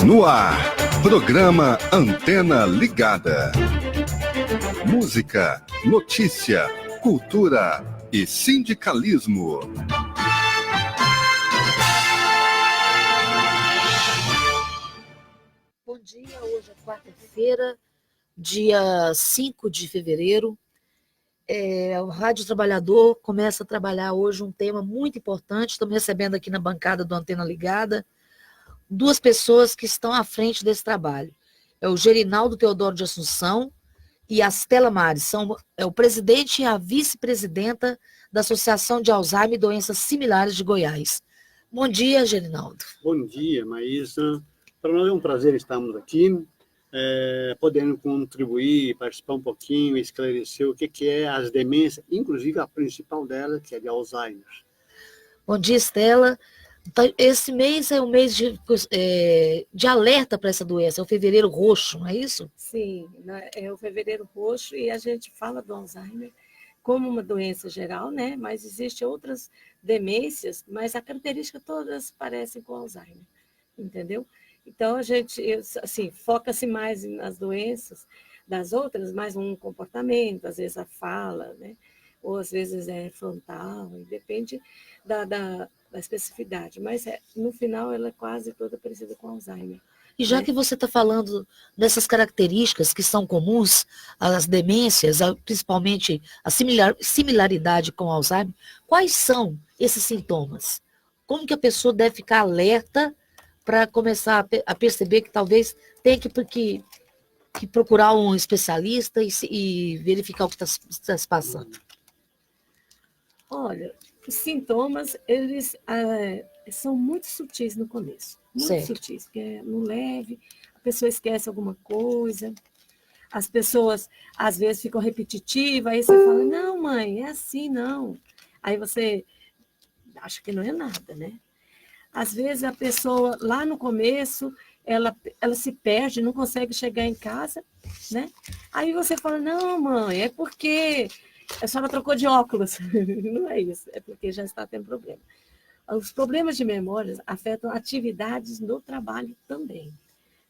No ar, programa Antena Ligada. Música, notícia, cultura e sindicalismo. Bom dia, hoje é quarta-feira, dia 5 de fevereiro. O Rádio Trabalhador começa a trabalhar hoje um tema muito importante. Estamos recebendo aqui na bancada do Antena Ligada duas pessoas que estão à frente desse trabalho. É o Gerinaldo Teodoro de Assunção e a Stella Mares. É o presidente e a vice-presidenta da Associação de Alzheimer e Doenças Similares de Goiás. Bom dia, Gerinaldo. Bom dia, Maísa. Para nós é um prazer estarmos aqui, podendo contribuir, participar um pouquinho, esclarecer o que é as demências, inclusive a principal dela, que é de Alzheimer. Bom dia, Stella. Esse mês é um mês de alerta para essa doença, é o Fevereiro Roxo, não é isso? Sim, é o Fevereiro Roxo e a gente fala do Alzheimer como uma doença geral, né? Mas existem outras demências, mas a característica todas parecem com Alzheimer, entendeu? Então a gente assim, foca-se mais nas doenças das outras, mais um comportamento, às vezes a fala, né? Ou às vezes é frontal, depende da especificidade, mas no final ela é quase toda parecida com Alzheimer. E já que você está falando dessas características que são comuns às demências, principalmente a similaridade com Alzheimer, quais são esses sintomas? Como que a pessoa deve ficar alerta para começar a perceber que talvez tenha que procurar um especialista e verificar o que está se passando? Olha, os sintomas, eles são muito sutis no começo. Muito sutis, porque é no leve, a pessoa esquece alguma coisa, as pessoas, às vezes, ficam repetitivas, aí você fala, não, mãe, é assim, não. Aí você acha que não é nada, né? Às vezes, a pessoa, lá no começo, ela se perde, não consegue chegar em casa, né? Aí você fala, não, mãe, é porque a senhora trocou de óculos. Não é isso, é porque já está tendo problema. Os problemas de memória afetam atividades no trabalho também.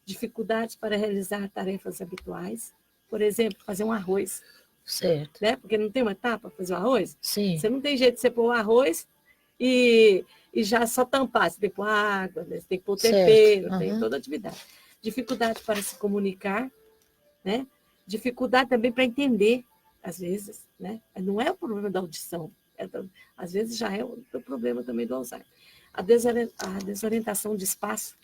Dificuldades para realizar tarefas habituais. Por exemplo, fazer um arroz. Certo. Né? Porque não tem uma etapa para fazer um arroz? Sim. Você não tem jeito de você pôr o arroz e já só tampar. Você tem que pôr água, né? Você tem que pôr tempero, tem toda a atividade. Dificuldade para se comunicar, né? Dificuldade também para entender, às vezes, né? Não é o problema da audição, às vezes já é o problema também do Alzheimer. A desorientação de espaço,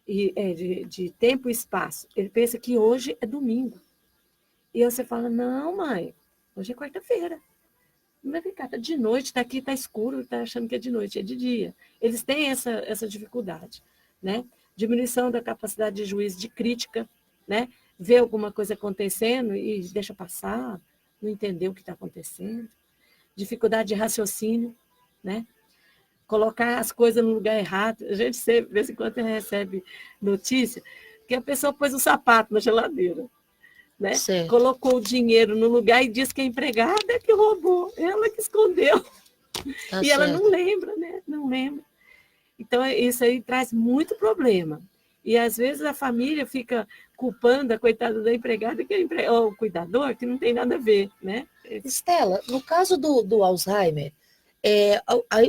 de tempo e espaço. Ele pensa que hoje é domingo. E você fala, não, mãe, hoje é quarta-feira. Não vai ficar, tá de noite, está aqui, está escuro, está achando que é de noite, é de dia. Eles têm essa dificuldade, né? Diminuição da capacidade de juízo, de crítica, né? Ver alguma coisa acontecendo e deixa passar, não entender o que está acontecendo. Dificuldade de raciocínio, né? Colocar as coisas no lugar errado. A gente sempre, de vez em quando, recebe notícia que a pessoa pôs um sapato na geladeira, né? Colocou o dinheiro no lugar e disse que a empregada que roubou, ela que escondeu. Tá E ela certo. não lembra, né? Não lembra. Então, isso aí traz muito problema. E, às vezes, a família fica culpando a coitada da empregada, ou o cuidador, que não tem nada a ver, né? Estela, no caso do Alzheimer,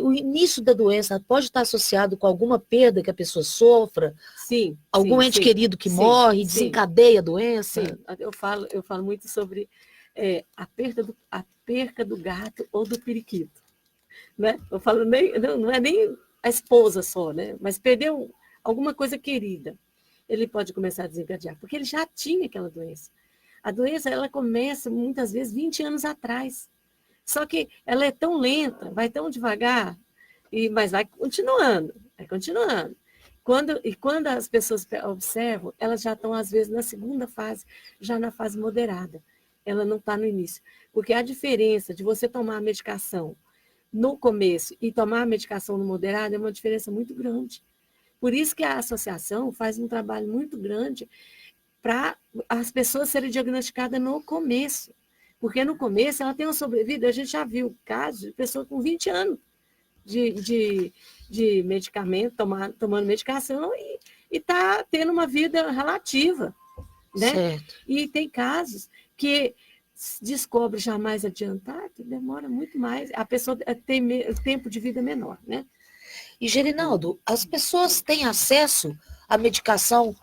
o início da doença pode estar associado com alguma perda que a pessoa sofra, Sim, algum sim, ente sim, querido que sim, morre, sim, desencadeia a doença? sim. Eu falo muito sobre a perca do gato ou do periquito. Né? Eu falo, não é nem a esposa só, né? Mas perdeu alguma coisa querida. Ele pode começar a desencadear, porque ele já tinha aquela doença. A doença, ela começa, muitas vezes, 20 anos atrás. Só que ela é tão lenta, vai tão devagar, mas vai continuando, vai continuando. Quando as pessoas observam, elas já estão, às vezes, na segunda fase, já na fase moderada. Ela não está no início. Porque a diferença de você tomar a medicação no começo e tomar a medicação no moderado é uma diferença muito grande. Por isso que a associação faz um trabalho muito grande para as pessoas serem diagnosticadas no começo. Porque no começo ela tem uma sobrevida, a gente já viu casos de pessoa com 20 anos de medicamento, tomando medicação e está tendo uma vida relativa. Né? Certo. E tem casos que descobre já mais adiantado, demora muito mais, a pessoa tem tempo de vida menor, né? E, Gerinaldo, as pessoas têm acesso à medicação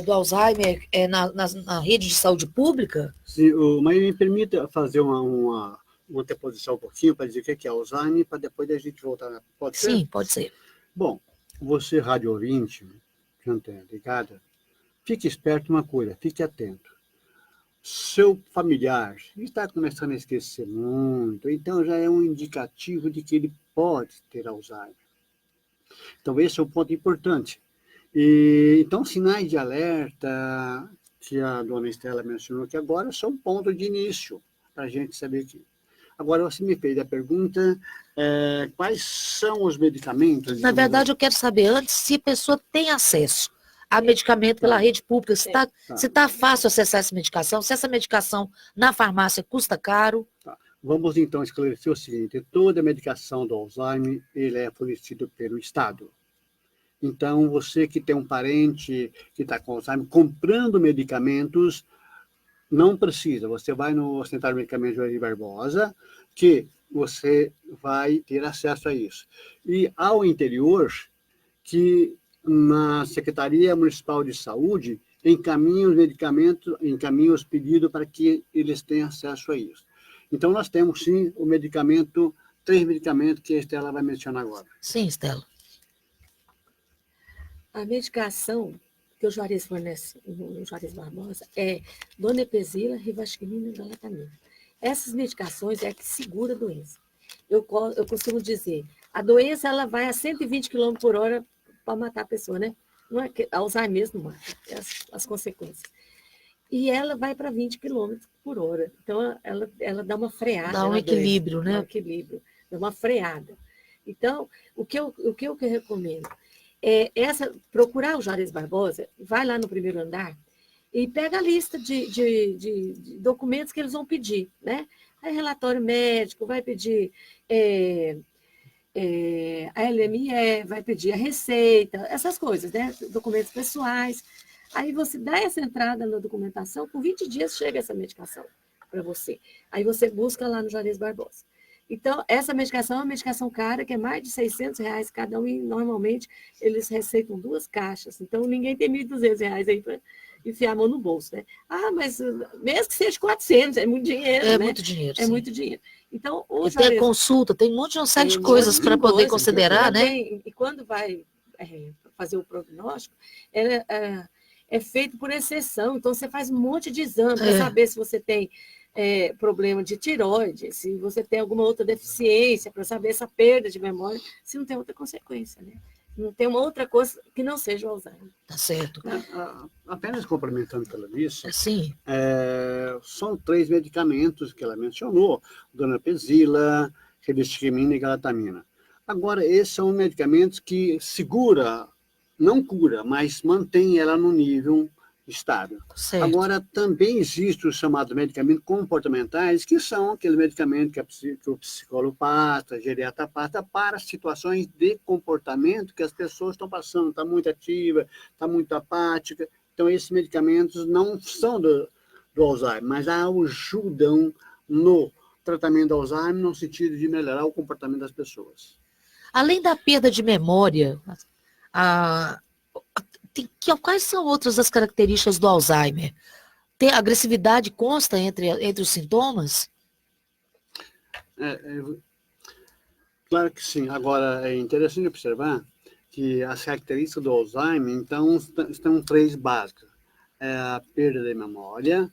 do Alzheimer na rede de saúde pública? Sim, mas me permita fazer uma anteposição um pouquinho para dizer o que é Alzheimer, para depois a gente voltar. Pode ser? Sim, pode ser. Bom, você, rádio ouvinte, que não tem ligada, fique esperto uma coisa, fique atento. Seu familiar está começando a esquecer muito, então já é um indicativo de que ele pode ter Alzheimer. Então, esse é um ponto importante. Então, sinais de alerta, que a dona Estela mencionou aqui agora, são ponto de início para a gente saber que. Agora, você me fez a pergunta, quais são os medicamentos? Na verdade, eu quero saber antes se a pessoa tem acesso a medicamento pela rede pública, se está fácil acessar essa medicação, se essa medicação na farmácia custa caro. Tá. Vamos, então, esclarecer o seguinte, toda a medicação do Alzheimer, ele é fornecido pelo Estado. Então, você que tem um parente que está com Alzheimer, comprando medicamentos, não precisa. Você vai no Centro de Medicamentos Juarez Barbosa, que você vai ter acesso a isso. E ao interior, que na Secretaria Municipal de Saúde encaminha os medicamentos, encaminha os pedidos para que eles tenham acesso a isso. Então, nós temos, sim, o medicamento, 3 medicamentos que a Estela vai mencionar agora. Sim, Estela. A medicação que o Juarez fornece, o Juarez Barbosa, é donepezila, rivastigmina e galatamina. Essas medicações é que segura a doença. Eu costumo dizer, a doença ela vai a 120 km por hora para matar a pessoa, né? Não é que Alzheimer mesmo mata, é as consequências. E ela vai para 20 km por hora. Então, ela dá uma freada. Dá um equilíbrio, né? Dá um equilíbrio, dá uma freada. Então, o que eu recomendo? Procurar o Juarez Barbosa, vai lá no primeiro andar e pega a lista de documentos que eles vão pedir, né? Aí, relatório médico, vai pedir a LME, vai pedir a receita, essas coisas, né? Documentos pessoais. Aí você dá essa entrada na documentação, com 20 dias chega essa medicação para você. Aí você busca lá no Juarez Barbosa. Então, essa medicação é uma medicação cara, que é mais de R$600 cada um, e normalmente eles receitam 2 caixas. Então, ninguém tem R$1.200 aí para enfiar a mão no bolso, né? Ah, mas mesmo que seja 400, é muito dinheiro, né? Muito dinheiro, É sim. muito dinheiro. Então, tem consulta, tem uma série de coisas para poder considerar, né? E quando vai fazer o prognóstico, é feito por exceção. Então, você faz um monte de exame para saber se você tem problema de tireoide, se você tem alguma outra deficiência, para saber essa perda de memória, se não tem outra consequência, né? Não tem uma outra coisa que não seja o Alzheimer. Tá certo. Apenas complementando pela isso, Sim. São 3 medicamentos que ela mencionou, donepezila, rivastigmina e galatamina. Agora, esses são medicamentos que segura, não cura, mas mantém ela no nível estável. Certo. Agora, também existem os chamados medicamentos comportamentais, que são aquele medicamento que o psicólogo passa, a geriatra passa, para situações de comportamento que as pessoas estão passando, está muito ativa, está muito apática. Então, esses medicamentos não são do Alzheimer, mas ajudam no tratamento do Alzheimer no sentido de melhorar o comportamento das pessoas. Além da perda de memória, quais são outras as características do Alzheimer? A agressividade consta entre os sintomas? Claro que sim. Agora, é interessante observar que as características do Alzheimer, então, estão três básicas. É a perda de memória,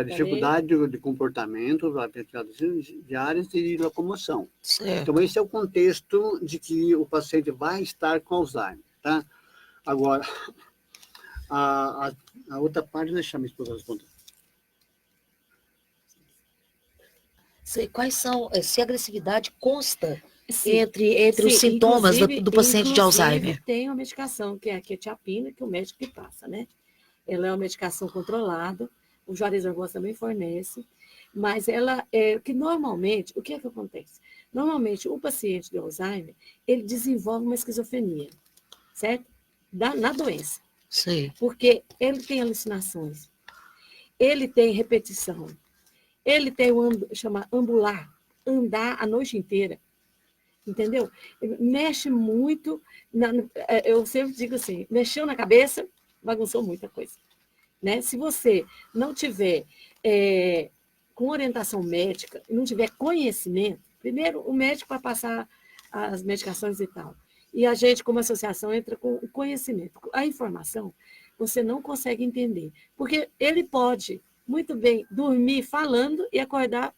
dificuldade de comportamento, diárias e de locomoção. Certo. Então, esse é o contexto de que o paciente vai estar com Alzheimer, tá? Agora, a outra parte, deixa a minha esposa responder. Quais são, se a agressividade consta Sim, entre os sintomas do paciente de Alzheimer? Tem uma medicação, que é a quetiapina, que o médico que passa, né? Ela é uma medicação controlada, o Juarez Barbosa também fornece, mas ela que normalmente, o que é que acontece? Normalmente, o paciente de Alzheimer, ele desenvolve uma esquizofrenia, certo? Na doença. Sim. Porque ele tem alucinações, ele tem repetição, ele tem chama ambular, andar a noite inteira, entendeu? Mexe muito, eu sempre digo assim, mexeu na cabeça, bagunçou muita coisa. Né? Se você não tiver com orientação médica, não tiver conhecimento, primeiro o médico vai passar as medicações e tal, e a gente, como associação, entra com o conhecimento. A informação, você não consegue entender, porque ele pode muito bem dormir falando e acordar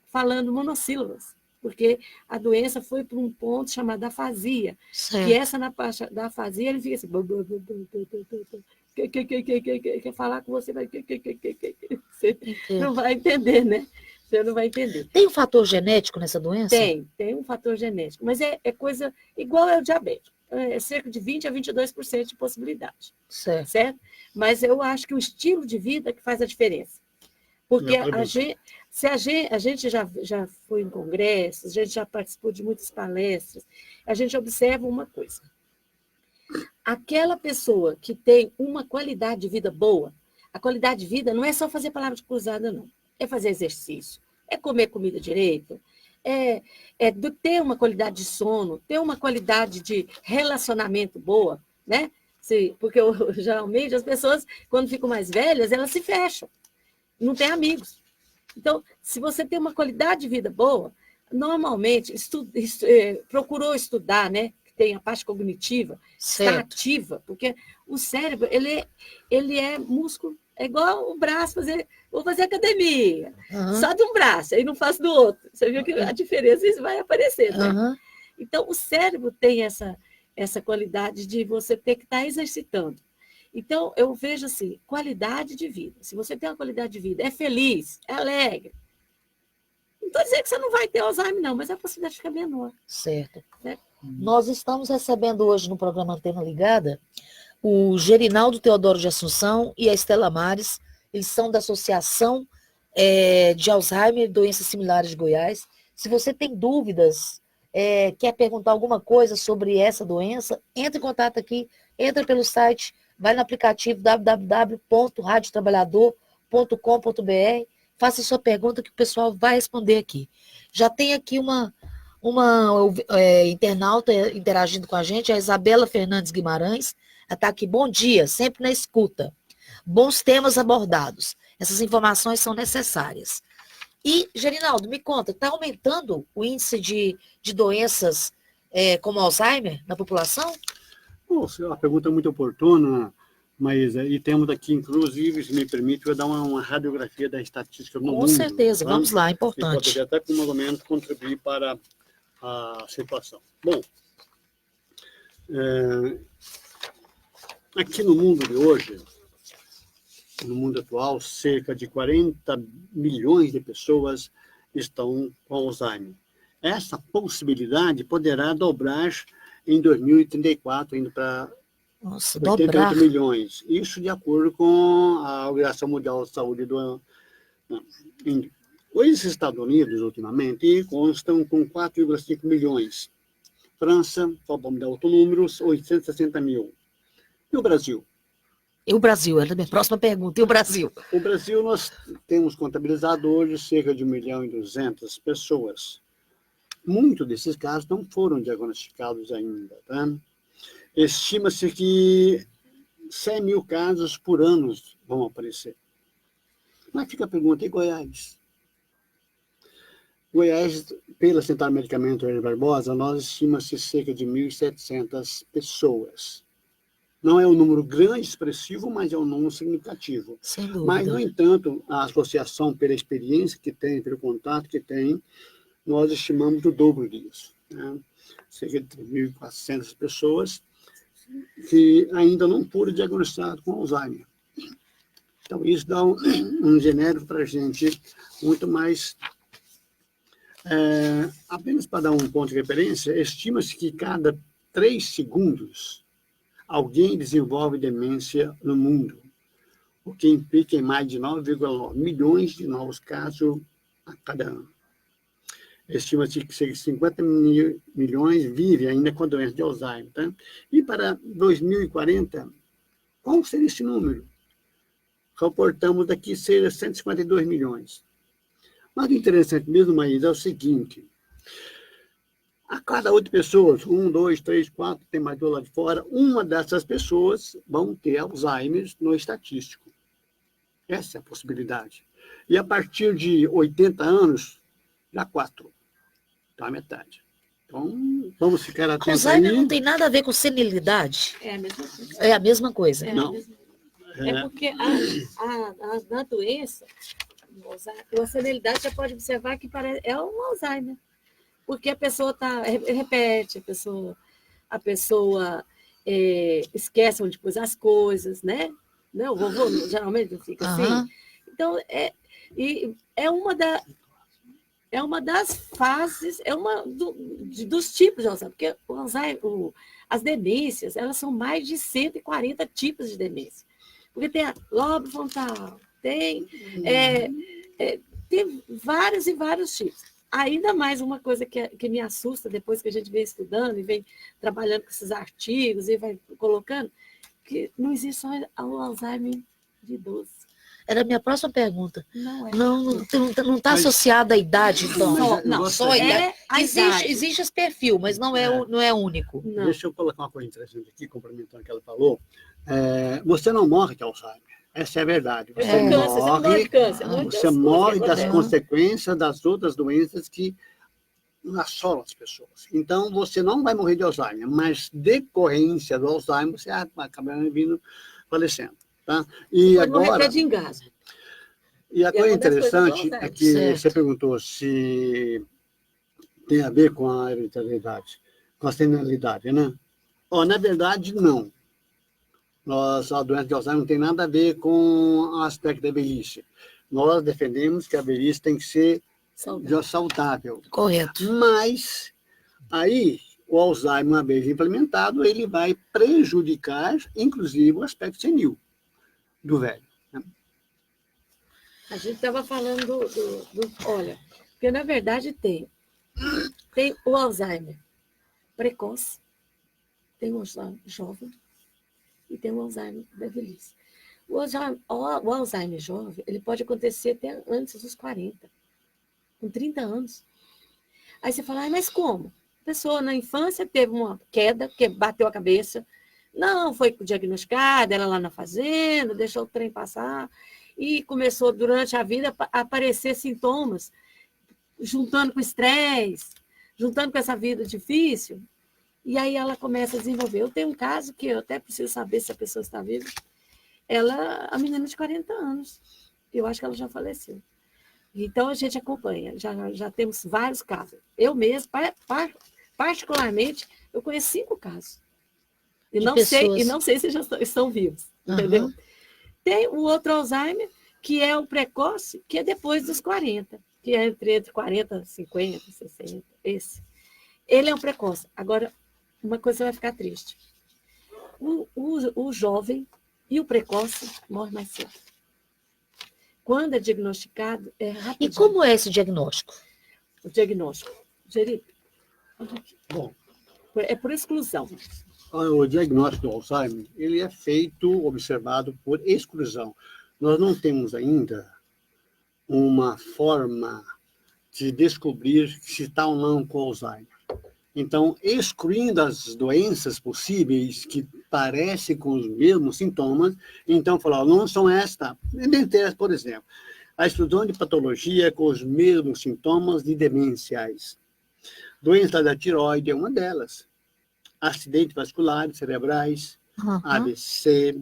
falando monossílabas, porque a doença foi para um ponto chamado afasia, Certo. que essa na parte da afasia, ele fica assim, quer falar com você, vai, você não vai entender, né? Você não vai entender. Tem um fator genético nessa doença? Tem um fator genético, mas é coisa igual ao diabetes. É cerca de 20% a 22% de possibilidade. Certo? Mas eu acho que o estilo de vida que faz a diferença. Porque a gente já foi em congressos, a gente já participou de muitas palestras, a gente observa uma coisa. Aquela pessoa que tem uma qualidade de vida boa, a qualidade de vida não é só fazer palavra de cruzada, não. É fazer exercício, é comer comida direito, é ter uma qualidade de sono, ter uma qualidade de relacionamento boa, né? Porque geralmente as pessoas, quando ficam mais velhas, elas se fecham, não têm amigos. Então, se você tem uma qualidade de vida boa, normalmente procurou estudar, né? Tem a parte cognitiva, está ativa, porque o cérebro, ele é músculo, é igual o braço, vou fazer academia, só de um braço, aí não faço do outro. Você viu que a diferença isso vai aparecer, né? Então, o cérebro tem essa qualidade de você ter que estar exercitando. Então, eu vejo assim, qualidade de vida. Se você tem uma qualidade de vida, é feliz, é alegre. Não estou dizendo que você não vai ter Alzheimer, não, mas a possibilidade fica menor. Certo. Né? Nós estamos recebendo hoje no programa Antena Ligada o Gerinaldo Teodoro de Assunção e a Estela Mares. Eles são da Associação de Alzheimer e Doenças Similares de Goiás. Se você tem dúvidas, quer perguntar alguma coisa sobre essa doença, entre em contato aqui, entra pelo site, vai no aplicativo www.radiotrabalhador.com.br, faça sua pergunta que o pessoal vai responder aqui. Já tem aqui uma internauta interagindo com a gente, a Isabela Fernandes Guimarães. Ela está aqui, bom dia, sempre na escuta. Bons temas abordados. Essas informações são necessárias. E, Gerinaldo, me conta, está aumentando o índice de doenças como Alzheimer na população? A pergunta é muito oportuna, mas e temos aqui, inclusive, se me permite, eu vou dar uma radiografia da estatística no mundo. Com certeza, tá? Vamos lá, importante. Que poderia até, com mais ou menos, contribuir para a situação. Bom, aqui no mundo de hoje, no mundo atual, cerca de 40 milhões de pessoas estão com Alzheimer. Essa possibilidade poderá dobrar em 2034, indo para Nossa, 88 dobrar. milhões. Isso de acordo com a Organização Mundial de Saúde do os Estados Unidos, ultimamente, constam com 4,5 milhões. França, só vamos dar outro número, 860 mil. E o Brasil? E o Brasil? Era a minha próxima pergunta. E o Brasil? O Brasil, nós temos contabilizado hoje cerca de 1.200.000 pessoas. Muitos desses casos não foram diagnosticados ainda. Tá? Estima-se que 100 mil casos por ano vão aparecer. Mas fica a pergunta, e Goiás? Goiás, pela Central de Medicamento Eugênio Barbosa, nós estima-se cerca de 1.700 pessoas. Não é um número grande, expressivo, mas é um número significativo. Sem dúvida. Mas, no entanto, a associação, pela experiência que tem, pelo contato que tem, nós estimamos o dobro disso. Né? Cerca de 1.400 pessoas que ainda não foram diagnosticadas com Alzheimer. Então, isso dá um genérico para a gente muito mais... apenas para dar um ponto de referência, estima-se que cada 3 segundos alguém desenvolve demência no mundo, o que implica em mais de 9,9 milhões de novos casos a cada ano. Estima-se que 50 milhões vivem ainda com a doença de Alzheimer. Tá? E para 2040, qual seria esse número? Reportamos daqui ser 152 milhões. Mas o interessante mesmo, Maísa, é o seguinte: a cada 8 pessoas, 1, 2, 3, 4, tem mais 2 lá de fora, uma dessas pessoas vão ter Alzheimer no estatístico. Essa é a possibilidade. E a partir de 80 anos, já 4. Então, a metade. Então, vamos ficar atentos aí. Alzheimer não tem nada a ver com senilidade? É a mesma coisa. É a mesma coisa. Não. É porque a doença, a senilidade, você pode observar que é um Alzheimer. Porque a pessoa repete, a pessoa esquece onde pôs as coisas, né? Não, o vovô geralmente fica assim. Então, é uma das fases, dos tipos de Alzheimer, porque o Alzheimer, as demências, elas são mais de 140 tipos de demência. Porque tem a lobo frontal, tem vários e vários tipos. Ainda mais uma coisa que me assusta depois que a gente vem estudando e vem trabalhando com esses artigos e vai colocando, que não existe só o Alzheimer de idoso. Era a minha próxima pergunta. Não é. Não está associada à idade, então. Não, Só a idade. idade. Existe esse perfil, mas não é único. Não. Deixa eu colocar uma coisa interessante aqui, complementando o que ela falou. Você não morre de Alzheimer. Essa é a verdade. Você morre de câncer. Você morre das consequências das outras doenças que assolam as pessoas. Então, você não vai morrer de Alzheimer, mas decorrência do Alzheimer, você acaba vindo falecendo. Tá? E agora, de engasgo. E a coisa interessante é que você perguntou se tem a ver com a hereditariedade, com a senilidade, né? Na verdade, não. A doença de Alzheimer não tem nada a ver com o aspecto da velhice. Nós defendemos que a velhice tem que ser saudável. Correto. Mas, aí, o Alzheimer, uma vez implementado, ele vai prejudicar, inclusive, o aspecto senil do velho. Né? A gente estava falando olha, porque, na verdade, tem o Alzheimer precoce, tem o Alzheimer jovem, e tem o Alzheimer da velhice. O Alzheimer jovem, ele pode acontecer até antes dos 40, com 30 anos. Aí você fala, mas como? A pessoa na infância teve uma queda, que bateu a cabeça, não foi diagnosticada, era lá na fazenda, deixou o trem passar, e começou durante a vida a aparecer sintomas, juntando com estresse, juntando com essa vida difícil. E aí ela começa a desenvolver. Eu tenho um caso que eu até preciso saber se a pessoa está viva. A menina de 40 anos. Eu acho que ela já faleceu. Então a gente acompanha. Já temos vários casos. Eu mesmo, particularmente, eu conheço 5 casos. E não sei se já estão vivos. Entendeu? Tem o outro Alzheimer, que é o precoce, que é depois dos 40. Que é entre 40, 50, 60. Esse. Ele é um precoce. Agora, uma coisa vai ficar triste. O jovem e o precoce morre mais cedo. Quando é diagnosticado, é rapidinho. E como é esse diagnóstico? O diagnóstico? Geri, Bom, é por exclusão. o diagnóstico do Alzheimer, ele é feito, observado por exclusão. Nós não temos ainda uma forma de descobrir se está ou não com Alzheimer. Então, excluindo as doenças possíveis que parecem com os mesmos sintomas, então, falar, não são estas, dentre elas, por exemplo, a exclusão de patologia com os mesmos sintomas de demenciais. Doença da tireoide é uma delas. Acidentes vasculares cerebrais, AVC,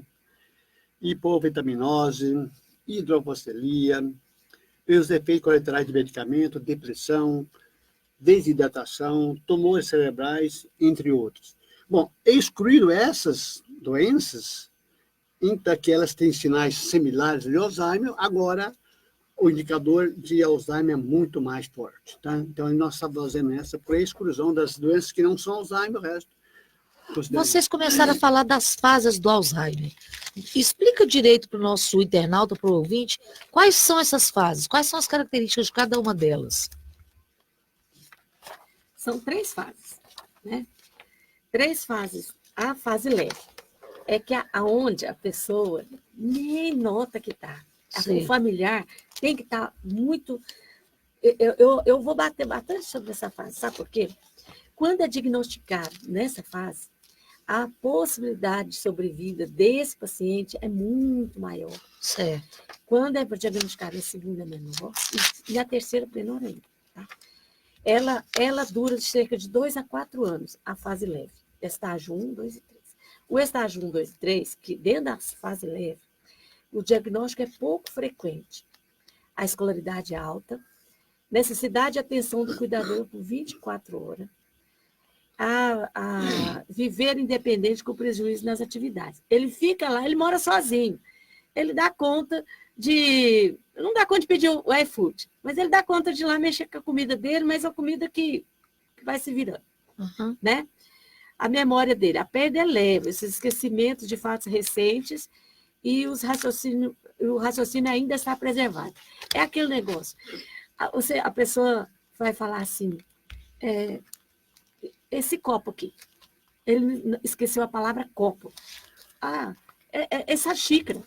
hipovitaminose, hidrofostelia, os efeitos colaterais de medicamento, depressão, desidratação, tumores cerebrais, entre outros. Bom, excluído essas doenças, que elas têm sinais similares de Alzheimer, agora o indicador de Alzheimer é muito mais forte. Tá? Então, nós estamos fazendo essa por exclusão das doenças que não são Alzheimer, o resto. Vocês começaram a falar das fases do Alzheimer. Explica direito para o nosso internauta, para o ouvinte, quais são essas fases, quais são as características de cada uma delas. São 3 fases, né? 3 fases. A fase leve é que aonde a pessoa nem nota que está. O familiar tem que estar muito... Eu vou bater bastante sobre essa fase, sabe por quê? Quando é diagnosticado nessa fase, a possibilidade de sobrevida desse paciente é muito maior. Certo. Quando é diagnosticado a segunda é menor e a terceira menor ainda. Tá? Ela dura de cerca de 2 a 4 anos, a fase leve. Estágio 1, 2 e 3. O estágio 1, 2 e 3, que dentro da fase leve, o diagnóstico é pouco frequente. A escolaridade é alta, necessidade de atenção do cuidador por 24 horas, a viver independente com prejuízo nas atividades. Ele fica lá, ele mora sozinho. Ele dá conta de... Não dá conta de pedir o iFood, mas ele dá conta de ir lá mexer com a comida dele, mas a comida que vai se virando. Né? A memória dele, a perda é leve, esses esquecimentos de fatos recentes e o raciocínio ainda está preservado. É aquele negócio. A pessoa vai falar assim, esse copo aqui, ele esqueceu a palavra copo. Essa xícara,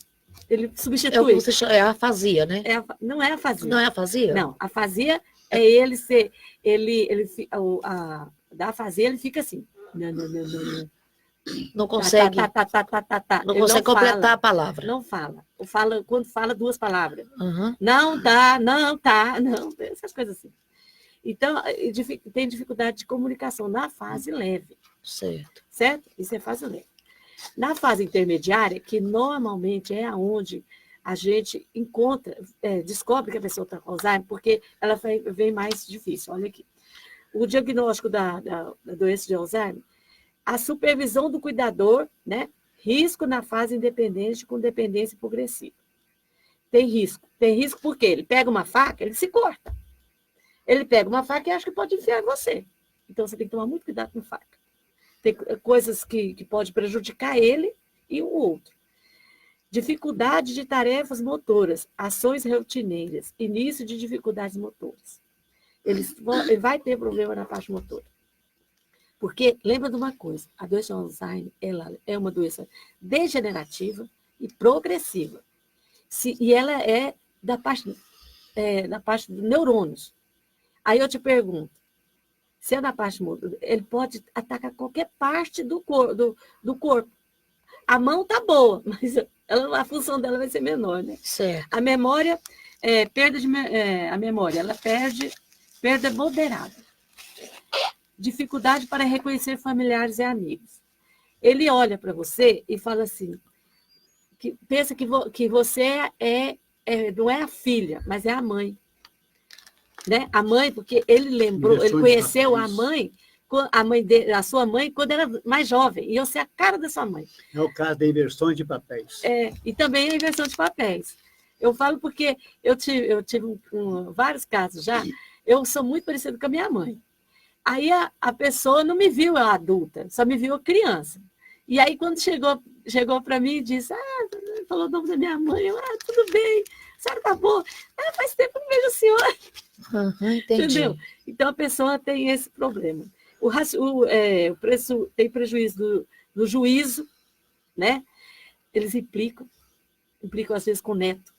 ele substitui. É a afasia, né? Não é a afasia. Não é a afasia? Não, a afasia é ele ser... Da afasia ele fica assim. Não consegue. Não consegue completar a palavra. Não fala. Quando fala 2 palavras. Não tá, não, essas coisas assim. Então, tem dificuldade de comunicação na fase leve. Certo? Isso é fase leve. Na fase intermediária, que normalmente é onde a gente descobre que a pessoa está com Alzheimer, porque ela vem mais difícil. Olha aqui. O diagnóstico da doença de Alzheimer, a supervisão do cuidador, né? Risco na fase independente com dependência progressiva. Tem risco. Tem risco porque ele pega uma faca, ele se corta. Ele pega uma faca e acha que pode enfiar em você. Então, você tem que tomar muito cuidado com faca. Tem coisas que podem prejudicar ele e o outro. Dificuldade de tarefas motoras, ações rotineiras, início de dificuldades motoras. Ele vai ter problema na parte motora. Porque, lembra de uma coisa, a doença de Alzheimer ela é uma doença degenerativa e progressiva. E ela é da parte dos neurônios. Aí eu te pergunto, se é na parte motora, ele pode atacar qualquer parte do corpo. A mão tá boa, mas a função dela vai ser menor, né? Certo. A memória, a memória, ela perda moderada. Dificuldade para reconhecer familiares e amigos. Ele olha para você e fala assim, pensa que você não é a filha, mas é a mãe. Né? A mãe, porque ele lembrou, ele conheceu a sua mãe quando era mais jovem, e eu sei a cara da sua mãe. É o caso da inversão de papéis. E também a inversão de papéis. Eu falo porque eu tive vários casos já, eu sou muito parecida com a minha mãe. Aí a pessoa não me viu adulta, só me viu criança. E aí, quando chegou para mim e disse, falou o nome da minha mãe, eu, tudo bem, a senhora tá boa. Faz tempo que eu não vejo a senhora. Entendi. Entendeu? Então, a pessoa tem esse problema. O preço tem prejuízo do juízo, né? Eles implicam às vezes com o neto.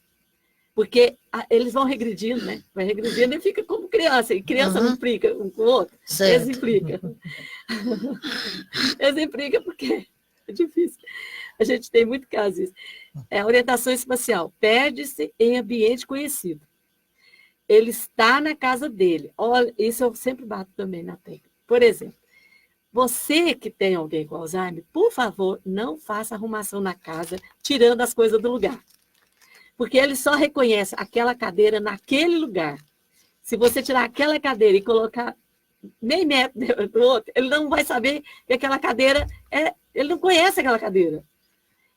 Porque eles vão regredindo, né? Vai regredindo e fica como criança. E criança não implica um com o outro. Certo. Eles implicam. Eles implicam porque é difícil. A gente tem muito caso isso. Orientação espacial. Perde-se em ambiente conhecido. Ele está na casa dele. Olha, isso eu sempre bato também na tecla. Por exemplo, você que tem alguém com Alzheimer, por favor, não faça arrumação na casa, tirando as coisas do lugar. Porque ele só reconhece aquela cadeira naquele lugar. Se você tirar aquela cadeira e colocar meio metro do outro, ele não vai saber que aquela cadeira ele não conhece aquela cadeira.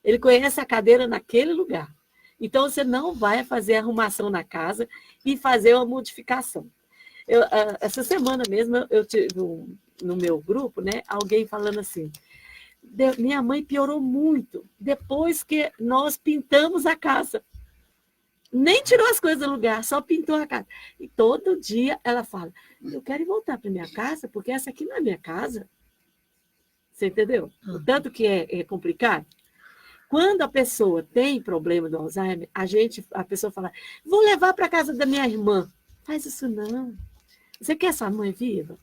Ele conhece a cadeira naquele lugar. Então, você não vai fazer arrumação na casa e fazer uma modificação. Essa semana mesmo, eu tive no meu grupo, né, alguém falando assim, minha mãe piorou muito depois que nós pintamos a casa. Nem tirou as coisas do lugar, só pintou a casa. E todo dia ela fala, eu quero ir voltar para minha casa, porque essa aqui não é minha casa. Você entendeu? O tanto que é complicado. Quando a pessoa tem problema do Alzheimer, a pessoa fala, vou levar para a casa da minha irmã. Faz isso não. Você quer sua mãe viva?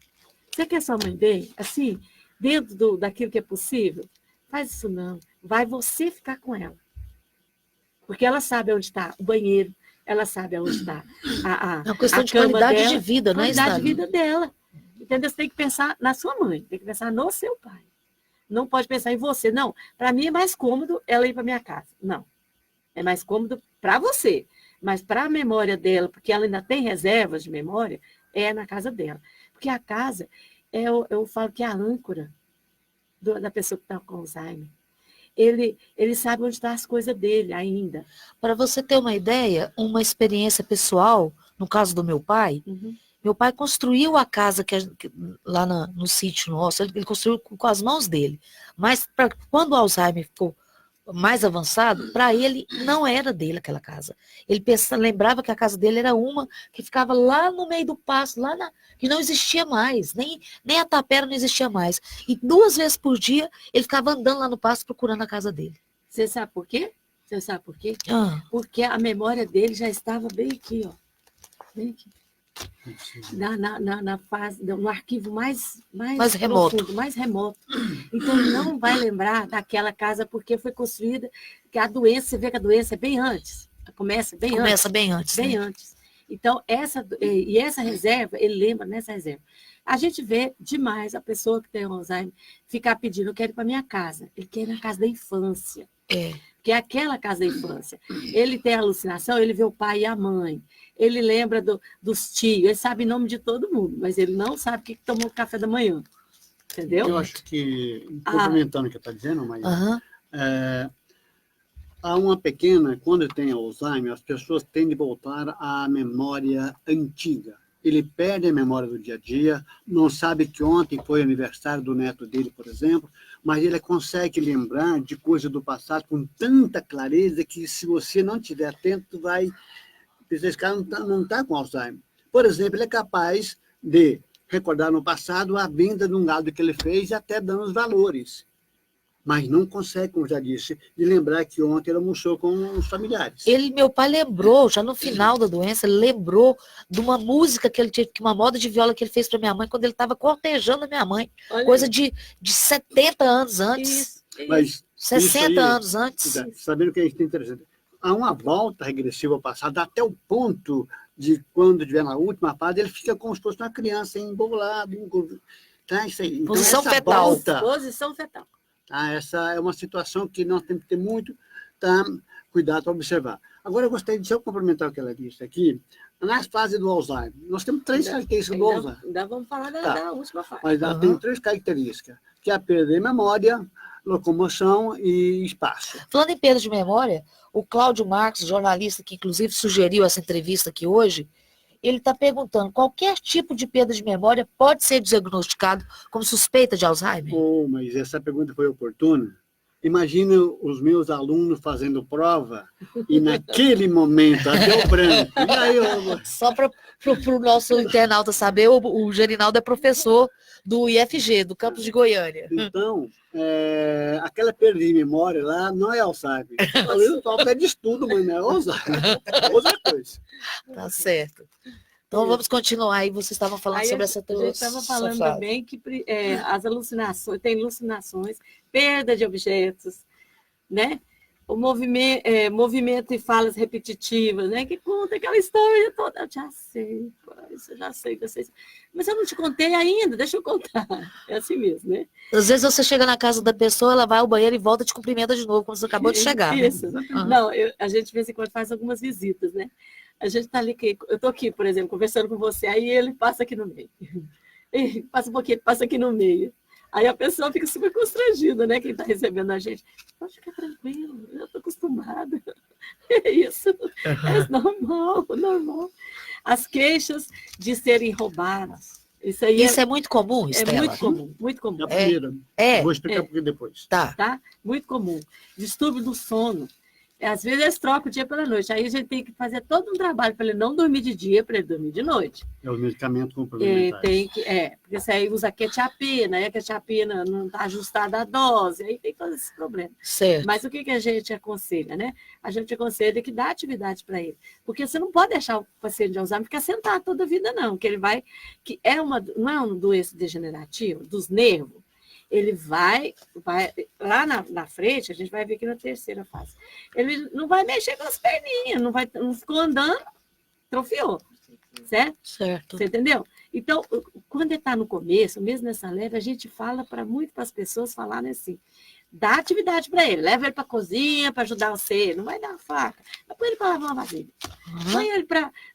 Você quer sua mãe bem? Assim, dentro daquilo que é possível? Faz isso não. Vai você ficar com ela. Porque ela sabe onde está o banheiro, ela sabe onde está é uma questão de qualidade dela, de vida, né? Qualidade de vida dela. Entendeu? Você tem que pensar na sua mãe, tem que pensar no seu pai. Não pode pensar em você. Não, para mim é mais cômodo ela ir para minha casa. Não. É mais cômodo para você. Mas para a memória dela, porque ela ainda tem reservas de memória, é na casa dela. Porque a casa, eu falo que é a âncora da pessoa que está com Alzheimer. Ele sabe onde estão as coisas dele ainda. Para você ter uma ideia, uma experiência pessoal, no caso do meu pai, meu pai construiu a casa lá no sítio nosso, ele construiu com as mãos dele. Mas quando o Alzheimer ficou mais avançado, para ele não era dele aquela casa. Ele lembrava que a casa dele era uma que ficava lá no meio do pasto, que não existia mais, nem a tapera não existia mais. E 2 vezes por dia ele ficava andando lá no pasto procurando a casa dele. Você sabe por quê? Porque a memória dele já estava bem aqui, ó. Bem aqui. Na fase, no arquivo mais remoto. Profundo, mais remoto. Então, ele não vai lembrar daquela casa porque foi construída, que a doença, você vê que a doença é bem antes. Começa bem antes. Bem antes. Então, essa reserva, ele lembra nessa reserva. A gente vê demais a pessoa que tem Alzheimer ficar pedindo, eu quero ir para minha casa. Ele quer ir na casa da infância. Que é aquela casa da infância. Ele tem alucinação, ele vê o pai e a mãe. Ele lembra dos tios, ele sabe o nome de todo mundo, mas ele não sabe o que tomou café da manhã. Entendeu? Eu acho que, complementando o que está dizendo, mas há uma pequena, quando tem Alzheimer, as pessoas tendem a voltar à memória antiga. Ele perde a memória do dia a dia, não sabe que ontem foi aniversário do neto dele, por exemplo, mas ele consegue lembrar de coisas do passado com tanta clareza que, se você não estiver atento, vai... Esse cara não está com Alzheimer. Por exemplo, ele é capaz de recordar no passado a venda de um gado que ele fez e até dando os valores. Mas não consegue, como já disse, de lembrar que ontem ele almoçou com os familiares. Meu pai lembrou, já no final da doença, ele lembrou de uma música que ele tinha, uma moda de viola que ele fez para minha mãe quando ele estava cortejando a minha mãe. Olha, coisa de 70 anos antes. Isso. Mas 60 anos antes. Sabendo que a gente tem interessante. Há uma volta regressiva ao passado, até o ponto de quando estiver na última fase, ele fica como se fosse uma criança embolado. Tá, isso aí. Então, posição fetal. Posição fetal. Tá, essa é uma situação que nós temos que ter muito cuidado para observar. Agora, eu gostaria de só complementar o que ela disse aqui. Nas fases do Alzheimer, nós temos 3 características do Alzheimer. Ainda vamos falar da última fase. Mas tem 3 características, que é a perda de memória, locomoção e espaço. Falando em perda de memória, o Cláudio Marcos, jornalista que inclusive sugeriu essa entrevista aqui hoje, ele está perguntando, qualquer tipo de perda de memória pode ser diagnosticado como suspeita de Alzheimer? Oh, mas essa pergunta foi oportuna. Imagina os meus alunos fazendo prova e naquele momento, deu branco. E aí, Só para o nosso internauta saber, o Gerinaldo é professor do IFG, do campus de Goiânia. então, aquela perda de memória lá não é Alzheimer. Talvez só pede estudo, mas não é Alzheimer. É outra coisa. Tá certo. Então vamos continuar aí. Vocês estavam falando Aí sobre essa a gente estava falando fase. também que as alucinações, tem alucinações, perda de objetos, né? O movimento e falas repetitivas, né? Que conta aquela história toda. Eu já sei, já sei. Mas eu não te contei ainda, deixa eu contar. É assim mesmo, né? Às vezes você chega na casa da pessoa, ela vai ao banheiro e volta e te cumprimenta de novo, quando você acabou de chegar. Isso. Né? Não, a gente de vez em quando faz algumas visitas, né? A gente está ali, eu estou aqui, por exemplo, conversando com você, aí ele passa aqui no meio. Passa um pouquinho, ele passa aqui no meio. Aí a pessoa fica super constrangida, né? Quem está recebendo a gente. Pode ficar tranquilo, eu estou acostumada. É isso. É normal. As queixas de serem roubadas. Isso é muito comum, Estela? É muito comum. É a primeira. Vou explicar por que depois. Tá? Muito comum. Distúrbio do sono. Às vezes eles trocam o dia pela noite. Aí a gente tem que fazer todo um trabalho para ele não dormir de dia, para ele dormir de noite. É os medicamentos complementares. Porque você aí usa quetiapina, a quetiapina não está ajustada à dose, aí tem todos esses problemas. Certo. Mas o que a gente aconselha, né? A gente aconselha que dá atividade para ele. Porque você não pode deixar o paciente de Alzheimer ficar sentado toda a vida, não. Que ele vai. Não é uma doença degenerativa dos nervos. Ele vai lá na frente, a gente vai ver aqui na terceira fase. Ele não vai mexer com as perninhas, não ficou andando, atrofiou. Certo? Certo. Você entendeu? Então, quando ele está no começo, mesmo nessa leve, a gente fala para as pessoas falarem assim, dá atividade para ele, leva ele para a cozinha para ajudar você, não vai dar uma faca, põe ele para lavar uma vasilha, põe ele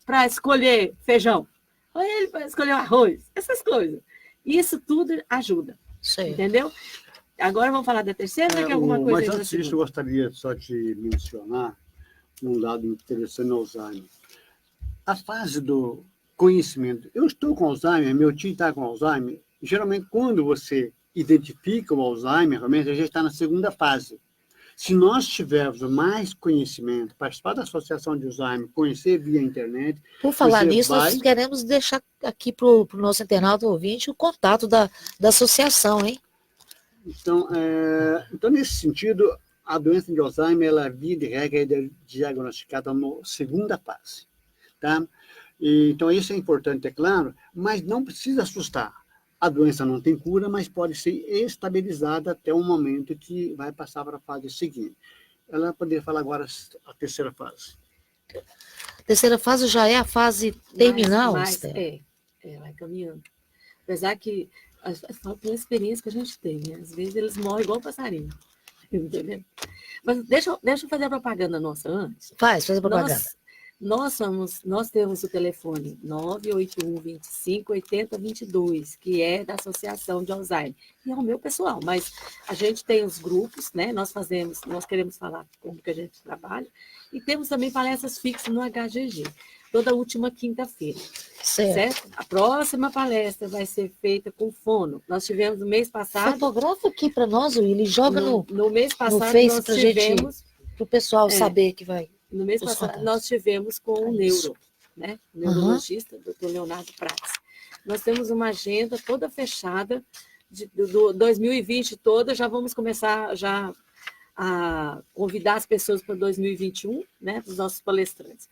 para escolher feijão, põe ele para escolher arroz, essas coisas. Isso tudo ajuda. Sim. Entendeu? Agora vamos falar da terceira, que é alguma coisa... Mas antes disso, eu gostaria só de mencionar um lado interessante no Alzheimer. A fase do conhecimento. Eu estou com Alzheimer, meu tio está com Alzheimer. Geralmente, quando você identifica o Alzheimer, realmente a gente está na segunda fase. Se nós tivermos mais conhecimento, participar da associação de Alzheimer, conhecer via internet... Por falar nisso, nós queremos deixar aqui para o nosso internauta ouvinte o contato da associação, hein? Então, nesse sentido, a doença de Alzheimer, ela, via de regra, é diagnosticada na segunda fase. Tá? Então, isso é importante, é claro, mas não precisa assustar. A doença não tem cura, mas pode ser estabilizada até o momento que vai passar para a fase seguinte. Ela poderia falar agora a terceira fase. A terceira fase já é a fase terminal? Vai caminhando. Apesar que, pela experiência que a gente tem, né? Às vezes eles morrem igual passarinho. Entendeu? Mas deixa eu fazer a propaganda nossa antes. Faz a propaganda. Nós temos o telefone 981258022, que é da Associação de Alzheimer. E é o meu pessoal, mas a gente tem os grupos, né? Nós queremos falar como que a gente trabalha, e temos também palestras fixas no HGG, toda última quinta-feira. Certo? A próxima palestra vai ser feita com fono. Nós tivemos no mês passado... Fotografa aqui para nós, Willy, joga no mês passado, no Face nós tivemos... Para o pessoal saber que vai... No mês passado, nós tivemos com o neuro, né? O neurologista, Dr. Leonardo Prats. Nós temos uma agenda toda fechada, do 2020 toda, já vamos começar a convidar as pessoas para 2021, né? Os nossos palestrantes.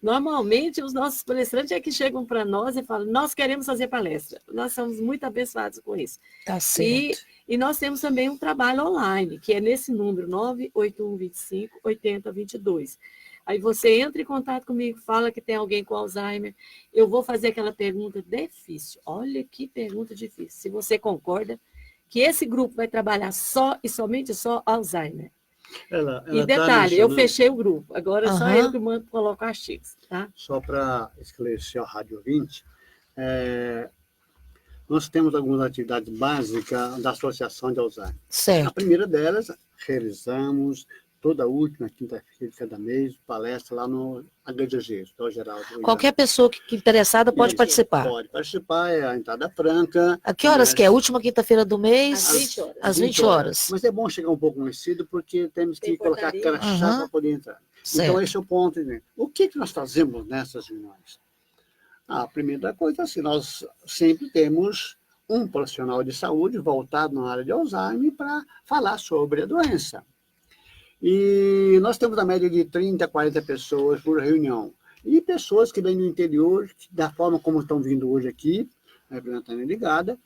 Normalmente, os nossos palestrantes é que chegam para nós e falam, nós queremos fazer palestra. Nós somos muito abençoados com isso. Tá certo. E nós temos também um trabalho online, que é nesse número, 981258022. Aí você entra em contato comigo, fala que tem alguém com Alzheimer, eu vou fazer aquela pergunta difícil. Olha que pergunta difícil. Se você concorda que esse grupo vai trabalhar só e somente só Alzheimer. E detalhe, eu fechei o grupo. Agora só eu que mando colocar artigos. Tá? Só para esclarecer ao rádio ouvinte, nós temos algumas atividades básicas da Associação de Alzheimer. Certo. A primeira delas, realizamos toda última quinta-feira de cada mês, palestra lá no HGG, Hospital Geral. Qualquer pessoa que interessada pode participar. Pode participar, é a entrada franca. A que horas que é? A última quinta-feira do mês? Às 20 horas. Às 20 horas. Mas é bom chegar um pouco mais cedo, porque temos que colocar crachá para poder entrar. Certo. Então, esse é o ponto. Né? O que nós fazemos nessas reuniões? A primeira coisa, assim, nós sempre temos um profissional de saúde voltado na área de Alzheimer para falar sobre a doença. E nós temos a média de 30, 40 pessoas por reunião. E pessoas que vêm do interior, da forma como estão vindo hoje aqui, representando a Ligada,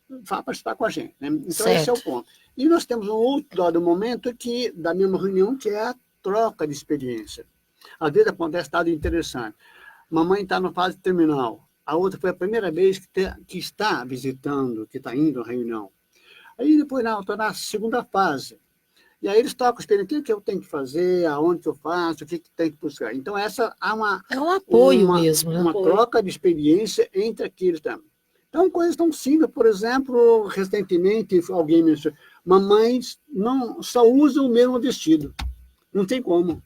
vão participar com a gente. Né? Então, certo. Esse é o ponto. E nós temos um outro dado momento da mesma reunião, que é a troca de experiência. Às vezes acontece dado interessante. Mamãe está na fase terminal. A outra foi a primeira vez que está visitando, que está indo à reunião. Aí depois, estou na segunda fase. E aí eles tocam a experiência, o que eu tenho que fazer, aonde que eu faço, o que tem que buscar. Então, essa há é um apoio mesmo. Uma troca de experiência entre aqueles também. Então, coisas tão simples, por exemplo, recentemente alguém mencionou, mamães não só usam o mesmo vestido. Não tem como.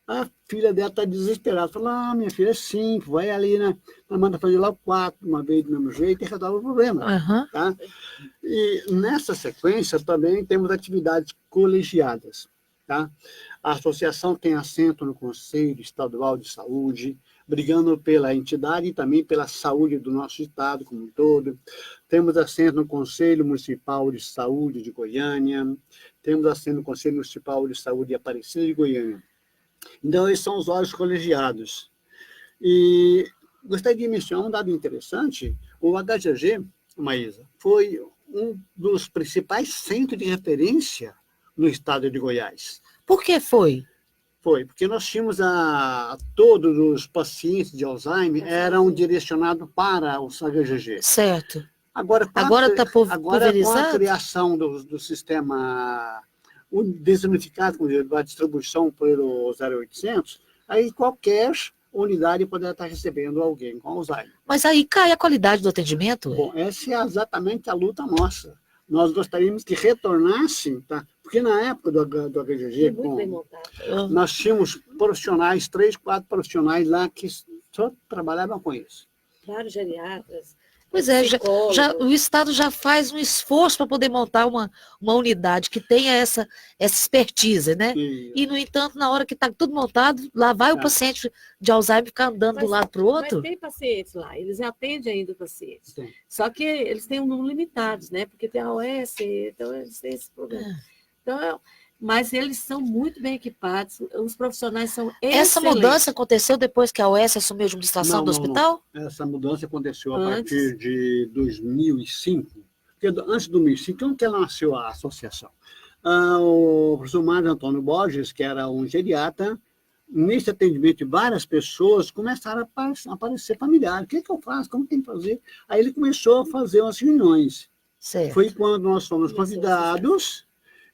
A filha dela está desesperada. Fala, minha filha, é simples, vai ali, né? Manda fazer lá o 4, uma vez do mesmo jeito, e resolve o problema. Uhum. Tá? E nessa sequência também temos atividades colegiadas. Tá? A associação tem assento no Conselho Estadual de Saúde, brigando pela entidade e também pela saúde do nosso estado como um todo. Temos assento no Conselho Municipal de Saúde de Goiânia, temos assento no Conselho Municipal de Saúde de Aparecida de Goiânia. Então, esses são os órgãos colegiados. E gostaria de mencionar um dado interessante, o HGG, Maísa, foi um dos principais centros de referência no estado de Goiás. Por que foi? Foi, porque nós tínhamos todos os pacientes de Alzheimer eram direcionados para o HGG. Certo. Agora está pulverizado? Com a criação do sistema desunificado, com a distribuição pelo 0800, aí qualquer unidade poderá estar recebendo alguém com Alzheimer. Mas aí cai a qualidade do atendimento? Bom, essa é exatamente a luta nossa. Nós gostaríamos que retornassem, tá? Porque na época do HGG, nós tínhamos profissionais, 3, 4 profissionais lá que só trabalhavam com isso. Vários geriatras. Pois é, o Estado já faz um esforço para poder montar uma unidade que tenha essa expertise, né? E, no entanto, na hora que está tudo montado, lá vai o paciente de Alzheimer ficar andando de um lado para o outro. Mas tem pacientes lá, eles atendem ainda o paciente. Sim. Só que eles têm um número limitado, né? Porque tem a OS, então eles têm esse problema. Então, mas eles são muito bem equipados, os profissionais são excelentes. Essa mudança aconteceu depois que a OS assumiu a administração do hospital? Não. Essa mudança aconteceu a partir de 2005. Porque antes de 2005, como que nasceu a associação? O professor Mário Antônio Borges, que era um geriatra, nesse atendimento de várias pessoas, começaram a aparecer familiares. O que eu faço? Como tem que fazer? Aí ele começou a fazer umas reuniões. Certo. Foi quando nós fomos convidados.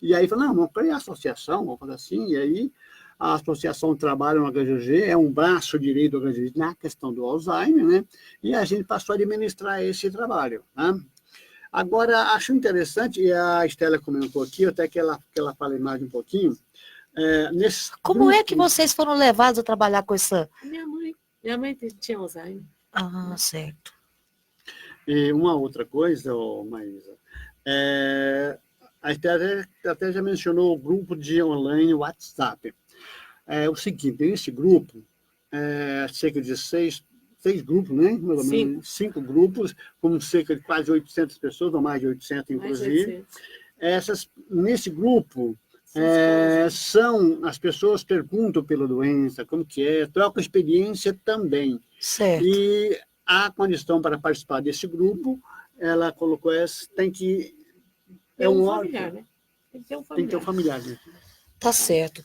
E aí falou, não, vamos criar a associação, vamos fazer assim. E aí a associação trabalha no HGG, é um braço direito do HGG na questão do Alzheimer, né? E a gente passou a administrar esse trabalho. Né? Agora, acho interessante, e a Estela comentou aqui, até que ela fale mais um pouquinho. Como é que vocês foram levados a trabalhar com essa... Minha mãe tinha Alzheimer. Ah, certo. E uma outra coisa, Maísa, a Estela até já mencionou o grupo de online WhatsApp. É o seguinte, esse grupo, cerca de seis grupos, né? Mais ou menos 5 grupos, com cerca de quase 800 pessoas, ou mais de 800, inclusive. Nesse grupo, são as pessoas perguntam pela doença, como que é, trocam experiência também. Certo. E a condição para participar desse grupo, ela colocou tem que... familiar, né? Tem que ter um familiar. Né? Tá certo.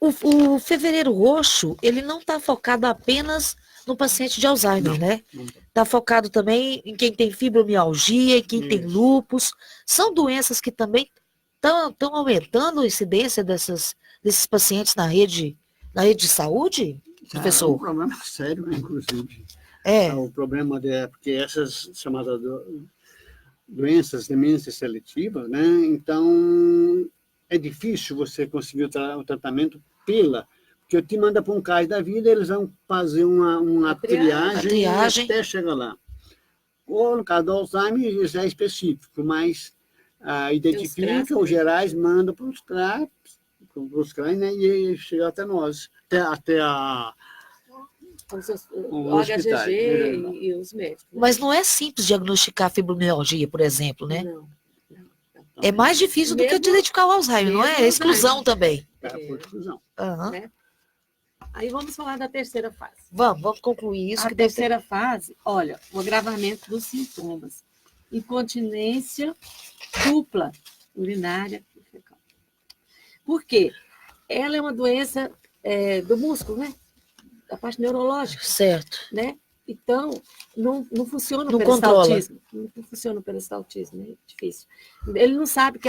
O Fevereiro Roxo, ele não está focado apenas no paciente de Alzheimer, né? Está focado também em quem tem fibromialgia, em quem tem lúpus. São doenças que também estão aumentando a incidência desses pacientes na rede de saúde, professor? É um problema sério, né, inclusive. O problema porque essas chamadas doenças, demência seletiva, né? Então, é difícil você conseguir o tratamento porque eu te manda para um CAIS da vida, eles vão fazer uma triagem até chegar lá. Ou, no caso do Alzheimer, isso é específico, mas identifica, os gerais mandam para os CRAs, né, e chega até nós, até o HGG e os médicos. Mas não é simples diagnosticar fibromialgia, por exemplo, né? Não. É mais difícil do que identificar o Alzheimer, não é? É exclusão também. Por exclusão. Né? Aí vamos falar da terceira fase. Vamos concluir isso. A terceira fase, olha, o agravamento dos sintomas. Incontinência dupla, urinária e fecal. Por quê? Ela é uma doença do músculo, né? Da parte neurológica. Certo. Né? Então, não funciona não o peristaltismo. Não funciona o peristaltismo, é difícil. Ele não sabe que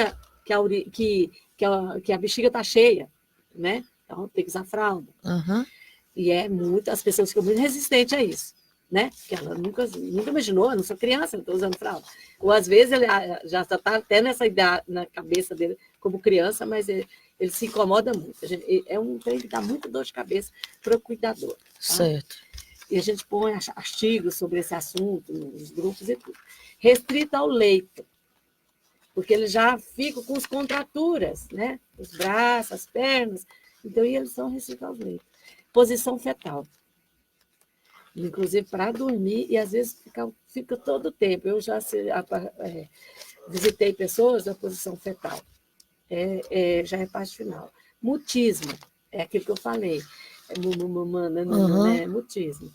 a bexiga está cheia, né? Então, tem que usar fralda. Uhum. E as pessoas ficam muito resistentes a isso, né? Porque ela nunca imaginou, eu não sou criança, eu estou usando fralda. Ou, às vezes, ele já está até nessa idade, na cabeça dele, como criança, mas ele se incomoda muito. É um trem que dá muita dor de cabeça para o cuidador. Tá? Certo. E a gente põe artigos sobre esse assunto nos grupos e tudo. Restrito ao leito, porque eles já ficam com as contraturas, né? Os braços, as pernas. Então, eles são restritos ao leito. Posição fetal. Inclusive, para dormir, e às vezes fica todo o tempo. Eu já visitei pessoas na posição fetal. Já é parte final. Mutismo, é aquilo que eu falei. Mutismo.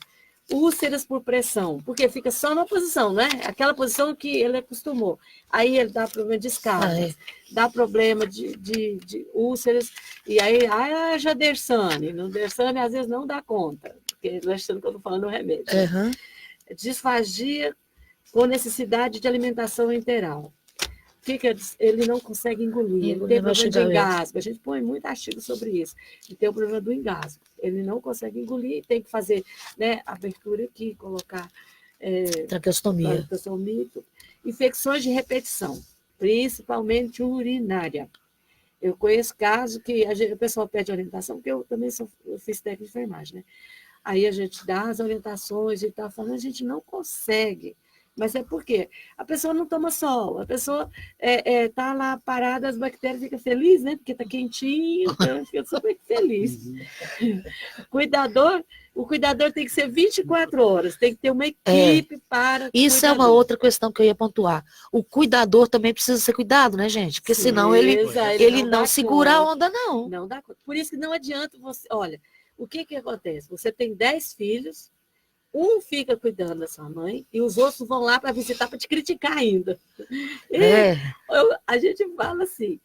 Úlceras por pressão, porque fica só na posição, né? Aquela posição que ele acostumou. Aí ele dá problema de escalas, dá problema de úlceras, e aí, já Dersane. No Dersane, às vezes, não dá conta, porque eu achando que eu estou falando do remédio. Uhum. Disfagia com necessidade de alimentação enteral. Ele não consegue engolir, ele tem problema de engasgo. A gente põe muito artigo sobre isso. Ele tem o problema do engasgo. Ele não consegue engolir, tem que fazer, né, abertura aqui, colocar traqueostomia. Infecções de repetição, principalmente urinária. Eu conheço casos que o pessoal pede orientação, porque eu também fiz técnica de enfermagem, né? Aí a gente dá as orientações e tal, falando, a gente não consegue. Mas é porque a pessoa não toma sol, a pessoa está lá parada, as bactérias ficam felizes, né? Porque está quentinho, então fica super feliz. O cuidador tem que ser 24 horas, tem que ter uma equipe para. Isso é uma outra questão que eu ia pontuar. O cuidador também precisa ser cuidado, né, gente? Porque senão ele não segura a onda, não. Não dá conta. Por isso que não adianta você. Olha, o que acontece? Você tem 10 filhos. Um fica cuidando da sua mãe e os outros vão lá para visitar, para te criticar ainda. A gente fala assim,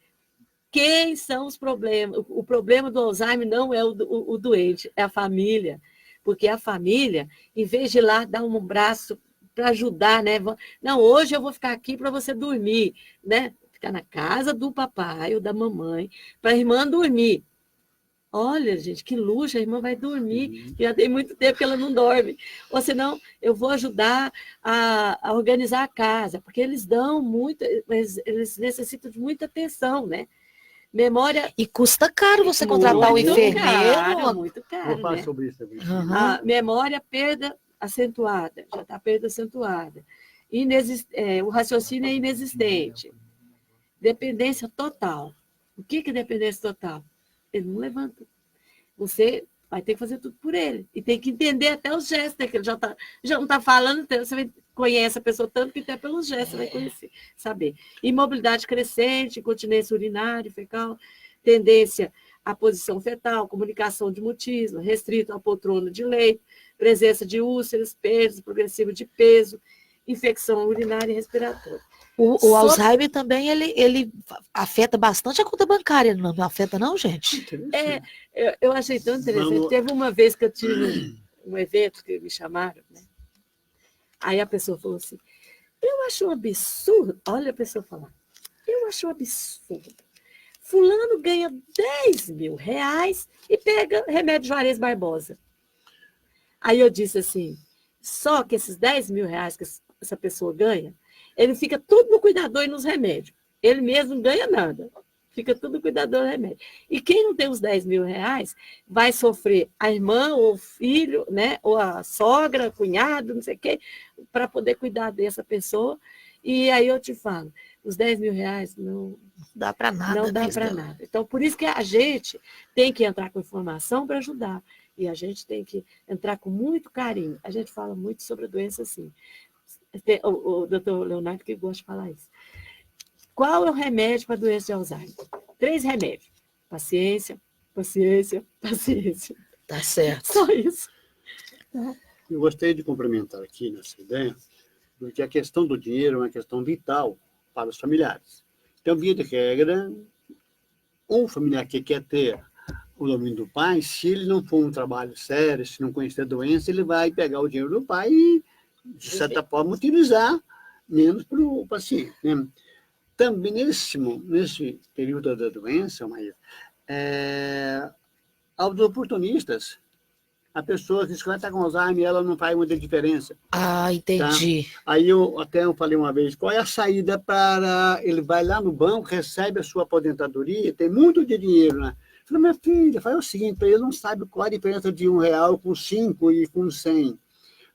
quem são os problemas? O problema do Alzheimer não é o doente, é a família. Porque a família, em vez de ir lá dar um braço para ajudar, né? Não, hoje eu vou ficar aqui para você dormir, né? Ficar na casa do papai ou da mamãe, para a irmã dormir. Olha, gente, que luxo, a irmã vai dormir, já tem muito tempo que ela não dorme. Ou senão, eu vou ajudar a organizar a casa, porque eles dão muito, mas eles necessitam de muita atenção, né? Memória... E custa caro você contratar um enfermeiro. Muito caro, vou falar né? sobre isso também. A memória, perda acentuada, já está perda acentuada. O raciocínio é inexistente. Dependência total. O que é dependência total? Ele não levanta. Você vai ter que fazer tudo por ele. E tem que entender até os gestos, né? Que ele já não está falando, você conhece a pessoa tanto que até pelos gestos você vai conhecer, saber. Imobilidade crescente, incontinência urinária, fecal, tendência à posição fetal, comunicação de mutismo, restrito à poltrona de leito, presença de úlceras, perda progressiva de peso, infecção urinária e respiratória. O Alzheimer também, ele afeta bastante a conta bancária, não afeta não, gente? Eu achei tão interessante. Teve uma vez que eu tive um evento que me chamaram, né? Aí a pessoa falou assim, eu acho um absurdo, olha a pessoa falar, eu acho um absurdo. Fulano ganha 10 mil reais e pega remédio Juarez Barbosa. Aí eu disse assim, só que esses 10 mil reais que essa pessoa ganha, ele fica tudo no cuidador e nos remédios. Ele mesmo não ganha nada. Fica tudo cuidador do remédio. E quem não tem os 10 mil reais vai sofrer a irmã ou o filho, né? Ou a sogra, cunhado, não sei o quê, para poder cuidar dessa pessoa. E aí eu te falo, os 10 mil reais não dá para nada. Não dá para nada. Então, por isso que a gente tem que entrar com informação para ajudar. E a gente tem que entrar com muito carinho. A gente fala muito sobre a doença, assim. O doutor Leonardo que gosta de falar isso. Qual é o remédio para a doença de Alzheimer? 3 remédios. Paciência, paciência, paciência. Tá certo. Só isso. Eu gostaria de complementar aqui nessa ideia, porque a questão do dinheiro é uma questão vital para os familiares. Então, via de regra, um familiar que quer ter o domínio do pai, se ele não for um trabalho sério, se não conhecer a doença, ele vai pegar o dinheiro do pai e, de certa forma, utilizar menos para o paciente, né? Também nesse período da doença, Maíra, aos oportunistas, a pessoa que diz que vai estar com Alzheimer, ela não faz muita diferença. Ah, entendi. Tá? Aí eu falei uma vez, qual é a saída para... Ele vai lá no banco, recebe a sua aposentadoria, tem muito de dinheiro, né? Eu falei, minha filha, faz o seguinte, ele não sabe qual a diferença de R$1 com 5 e com 100.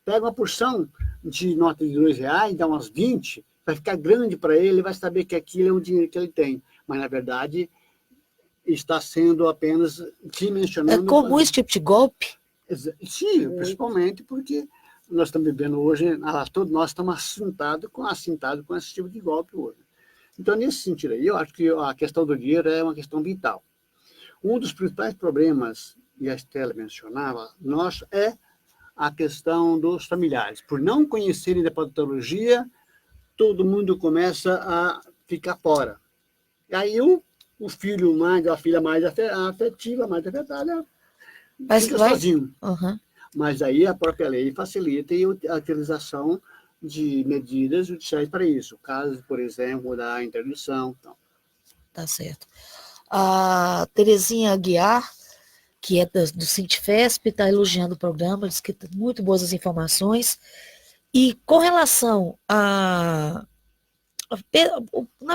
Pega uma porção de nota de R$2, dá umas 20, vai ficar grande para ele vai saber que aquilo é o dinheiro que ele tem. Mas, na verdade, está sendo apenas dimensionando... É comum esse tipo de golpe? Sim, principalmente porque nós estamos vivendo hoje, todos nós estamos assintados com esse tipo de golpe hoje. Então, nesse sentido aí, eu acho que a questão do dinheiro é uma questão vital. Um dos principais problemas, e a Estela mencionava, é a questão dos familiares. Por não conhecerem da patologia, todo mundo começa a ficar fora. E aí o filho mais, a filha mais afetiva, mais afetada, fica sozinho. Uhum. Mas aí a própria lei facilita a utilização de medidas judiciais para isso. O caso, por exemplo, da interdição. Então. Tá certo. A Terezinha Aguiar, que é do Sintfesp, está elogiando o programa, diz que tem muito boas as informações. E com relação na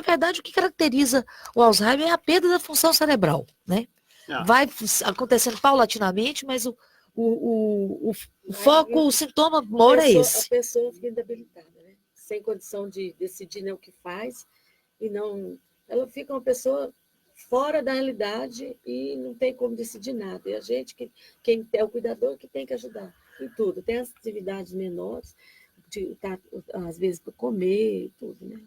verdade, o que caracteriza o Alzheimer é a perda da função cerebral, né? Vai acontecendo paulatinamente, mas o foco, o sintoma maior é esse. A pessoa fica debilitada, né? Sem condição de decidir nem o que faz, e não... Ela fica uma pessoa fora da realidade e não tem como decidir nada. E a gente, quem é o cuidador, que tem que ajudar em tudo. Tem as atividades menores, às vezes para comer e tudo, né?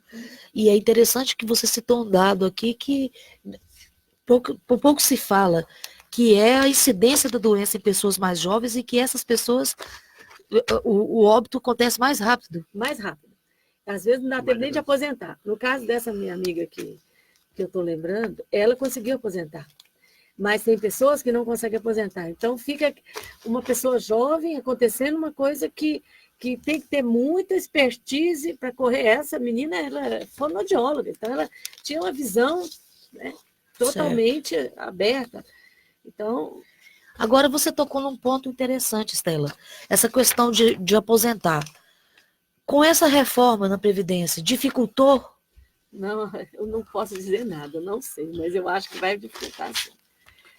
E é interessante que você citou um dado aqui que por pouco se fala, que é a incidência da doença em pessoas mais jovens e que essas pessoas, o óbito acontece mais rápido. Mais rápido. Às vezes não dá tempo nem de aposentar. No caso dessa minha amiga que eu estou lembrando, ela conseguiu aposentar. Mas tem pessoas que não conseguem aposentar. Então fica uma pessoa jovem acontecendo uma coisa que tem que ter muita expertise para correr. Essa menina, ela é fonoaudióloga, então ela tinha uma visão, né, totalmente aberta. Então, agora você tocou num ponto interessante, Estela. Essa questão de aposentar. Com essa reforma na Previdência, dificultou? Não, eu não posso dizer nada, não sei, mas eu acho que vai dificultar, sim.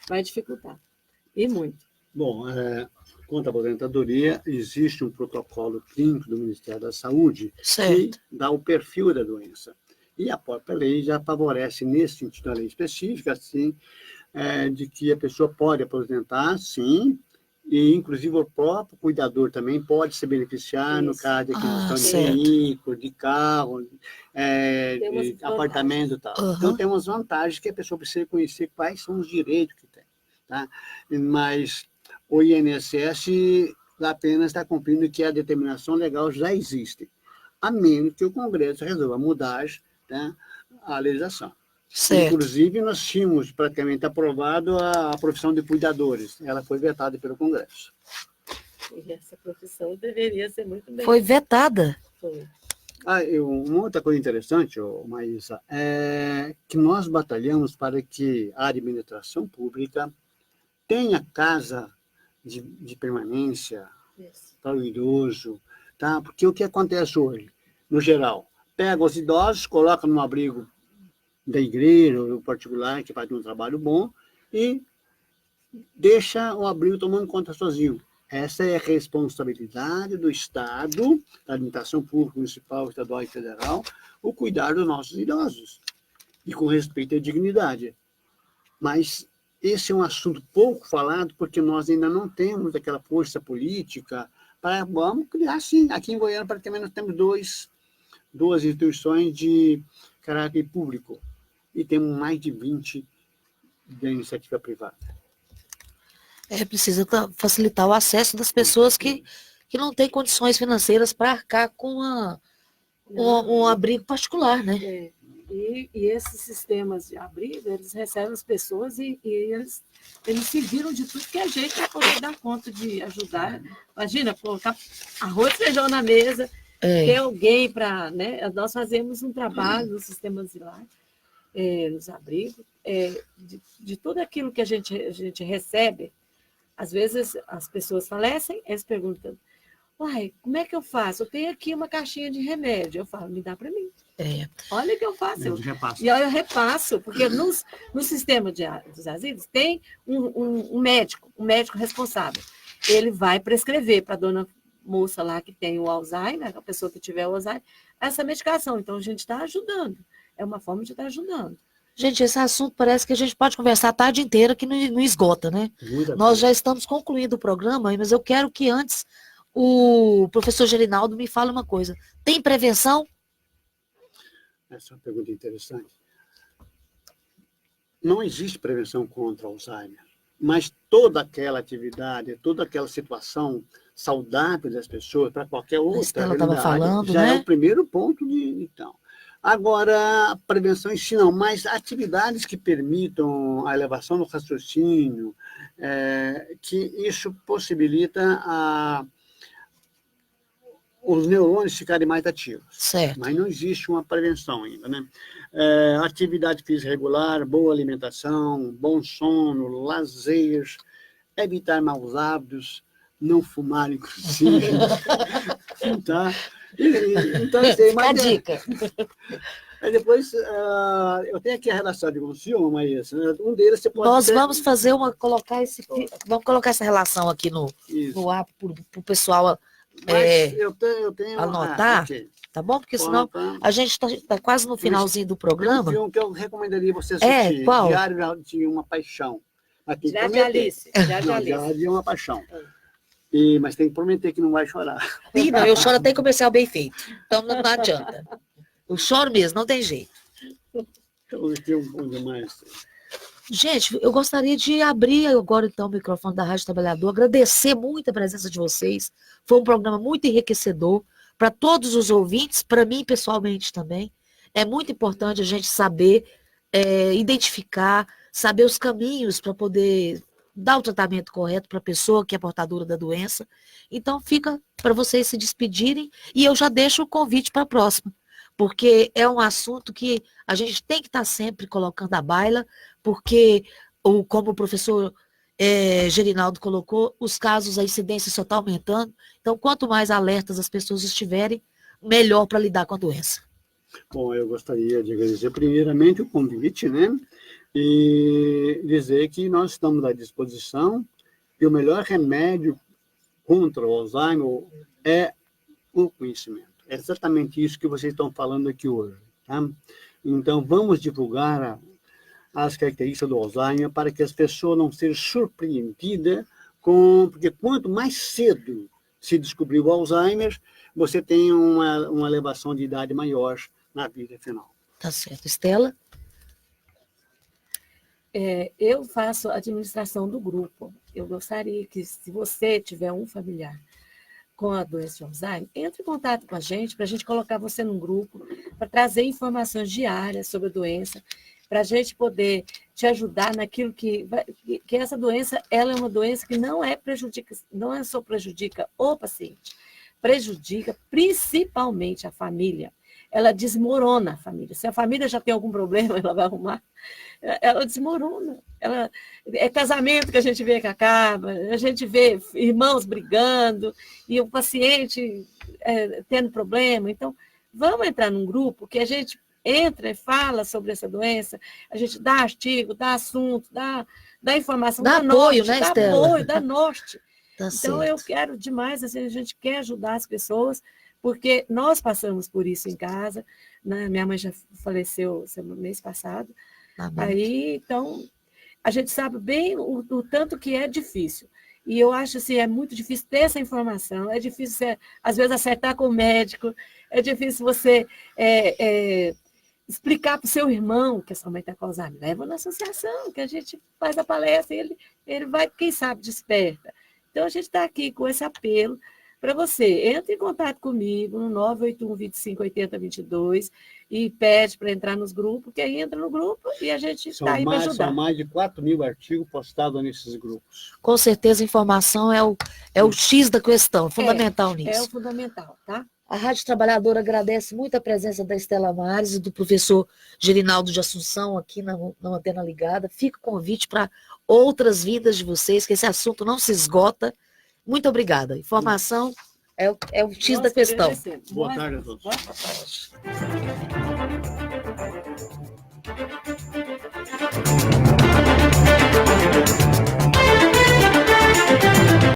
Vai dificultar. E muito. Bom, quanto à aposentadoria, existe um protocolo clínico do Ministério da Saúde que dá o perfil da doença. E a própria lei já favorece, nesse sentido, a lei específica, assim, de que a pessoa pode aposentar, sim, e inclusive o próprio cuidador também pode se beneficiar no caso de aquisição de veículo, de carro, de apartamento e tal. Uhum. Então, tem umas vantagens que a pessoa precisa conhecer quais são os direitos que tem. Tá? Mas o INSS apenas está cumprindo que a determinação legal já existe, a menos que o Congresso resolva mudar, tá, a legislação. Certo. Inclusive, nós tínhamos praticamente aprovado a profissão de cuidadores. Ela foi vetada pelo Congresso. E essa profissão deveria ser muito bem. Foi vetada? Foi. Uma outra coisa interessante, Maísa, é que nós batalhamos para que a administração pública tenha casa de permanência para o idoso, tá? Porque o que acontece hoje, no geral, pega os idosos, coloca num abrigo da igreja ou do particular que faz um trabalho bom e deixa o abrigo tomando conta sozinho. Essa é a responsabilidade do Estado, da administração pública, municipal, estadual e federal, o cuidar dos nossos idosos, e com respeito à dignidade. Mas esse é um assunto pouco falado, porque nós ainda não temos aquela força política para, vamos criar, sim. Aqui em Goiânia, praticamente, nós temos duas instituições de caráter público, e temos mais de 20 da iniciativa privada. Precisa facilitar o acesso das pessoas que não têm condições financeiras para arcar com um abrigo particular, né? E esses sistemas de abrigo, eles recebem as pessoas e eles se viram de tudo que é jeito para poder dar conta de ajudar. Imagina, colocar arroz e feijão na mesa, ter alguém para... Né? Nós fazemos um trabalho no sistema asilar, nos abrigos, de tudo aquilo que a gente recebe. Às vezes as pessoas falecem, eles perguntam, uai, como é que eu faço? Eu tenho aqui uma caixinha de remédio. Eu falo, me dá para mim. Olha o que eu faço. E eu repasso, porque no sistema dos asilos tem um médico responsável. Ele vai prescrever para a dona moça lá que tem o Alzheimer, a pessoa que tiver o Alzheimer, essa medicação. Então, a gente está ajudando. É uma forma de estar ajudando. Gente, esse assunto parece que a gente pode conversar a tarde inteira que não esgota, né? Nós já estamos concluindo o programa, mas eu quero que antes o professor Gerinaldo me fale uma coisa. Tem prevenção? Essa é uma pergunta interessante. Não existe prevenção contra o Alzheimer, mas toda aquela atividade, toda aquela situação saudável das pessoas para qualquer outra realidade, já é o primeiro ponto então. Agora, prevenção em si não, mas atividades que permitam a elevação do raciocínio, que isso possibilita os neurônios ficarem mais ativos. Certo. Mas não existe uma prevenção ainda, né? Atividade física regular, boa alimentação, bom sono, lazer, evitar maus hábitos, não fumar, inclusive. Tá? Então, a dica. Aí depois, eu tenho aqui a relação de consumo, mas um deles você pode... Vamos fazer vamos colocar essa relação aqui no ar para o pessoal eu tenho anotar, tá bom? Porque senão a gente está quase no finalzinho do programa. Tem um que eu recomendaria você assistir, qual? Diário de uma Paixão. Diário de Alice. Diário de uma Paixão. Mas tem que prometer que não vai chorar. Não, eu choro até comercial bem feito. Então não adianta. Eu choro mesmo, não tem jeito. Gente, eu gostaria de abrir agora então o microfone da Rádio Trabalhador, agradecer muito a presença de vocês. Foi um programa muito enriquecedor para todos os ouvintes, para mim pessoalmente também. É muito importante a gente saber identificar, saber os caminhos para poder dar o tratamento correto para a pessoa que é portadora da doença. Então, fica para vocês se despedirem e eu já deixo o convite para a próxima, porque é um assunto que a gente tem que estar sempre colocando à baila, porque, como o professor Gerinaldo colocou, os casos, a incidência só está aumentando. Então, quanto mais alertas as pessoas estiverem, melhor para lidar com a doença. Bom, eu gostaria de agradecer primeiramente o convite, né? E dizer que nós estamos à disposição e o melhor remédio contra o Alzheimer é o conhecimento. É exatamente isso que vocês estão falando aqui hoje. Tá? Então, vamos divulgar as características do Alzheimer para que as pessoas não sejam surpreendidas porque quanto mais cedo se descobrir o Alzheimer, você tem uma elevação de idade maior na vida final. Tá certo. Estela? Eu faço administração do grupo. Eu gostaria que, se você tiver um familiar com a doença de Alzheimer, entre em contato com a gente, para a gente colocar você num grupo, para trazer informações diárias sobre a doença, para a gente poder te ajudar naquilo que essa doença, ela é uma doença que não só prejudica o paciente, prejudica principalmente a família. Ela desmorona a família. Se a família já tem algum problema, ela vai arrumar, ela desmorona. É casamento que a gente vê que acaba, a gente vê irmãos brigando e o paciente tendo problema. Então, vamos entrar num grupo que a gente entra e fala sobre essa doença, a gente dá artigo, dá assunto, dá informação, dá apoio, né, Estela? Dá apoio, dá norte. Tá Então, certo. eu quero demais, assim, a gente quer ajudar as pessoas, porque nós passamos por isso em casa, né? Minha mãe já faleceu mês passado. Aí, então, a gente sabe bem o tanto que é difícil. E eu acho assim, é muito difícil ter essa informação, é difícil, às vezes, acertar com o médico, é difícil você explicar para o seu irmão que a sua mãe está com Alzheimer. Leva na associação, que a gente faz a palestra e ele vai, quem sabe, desperta. Então, a gente está aqui com esse apelo para você. Entre em contato comigo no 981-2580-22 e pede para entrar nos grupos, que aí entra no grupo e a gente está aí para ajudar. São mais de 4.000 artigos postados nesses grupos. Com certeza, a informação é o X da questão, fundamental nisso. É o fundamental, tá? A Rádio Trabalhadora agradece muito a presença da Estela Mares e do professor Gerinaldo de Assunção aqui na Antena Ligada. Fica o convite para outras vindas de vocês, que esse assunto não se esgota. Muito obrigada. Informação é o X da questão. Boa tarde a todos. Boa tarde.